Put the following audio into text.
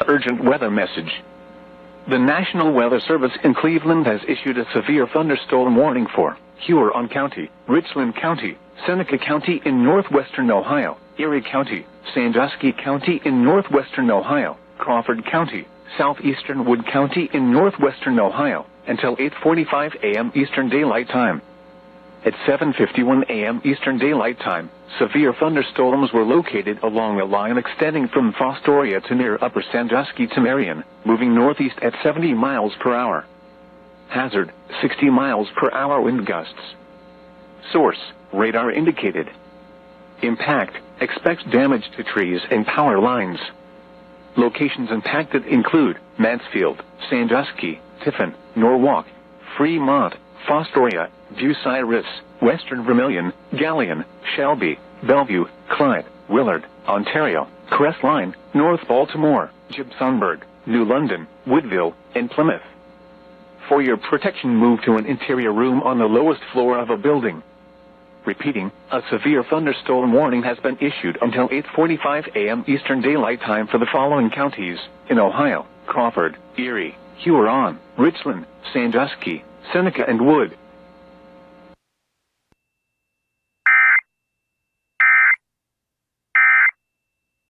urgent weather message. The National Weather Service in Cleveland has issued a severe thunderstorm warning for Huron County, Richland County, Seneca County in northwestern Ohio, Erie County, Sandusky County in northwestern Ohio, Crawford County, southeastern Wood County in northwestern Ohio, until 8:45 a.m. Eastern Daylight Time. At 7:51 a.m. Eastern Daylight Time, severe thunderstorms were located along a line extending from Fostoria to near Upper Sandusky to Marion, moving northeast at 70 miles per hour. Hazard, 60 miles per hour wind gusts. Source, radar indicated. Impact, expect damage to trees and power lines. Locations impacted include Mansfield, Sandusky, Tiffin, Norwalk, Fremont, Fostoria, Bucyrus, Western Vermilion, Galion, Shelby, Bellevue, Clyde, Willard, Ontario, Crestline, North Baltimore, Gibsonburg, New London, Woodville, and Plymouth. For your protection, move to an interior room on the lowest floor of a building. Repeating, a severe thunderstorm warning has been issued until 8:45 a.m. Eastern Daylight Time for the following counties in Ohio: Crawford, Erie, Huron, Richland, Sandusky, Seneca and Wood.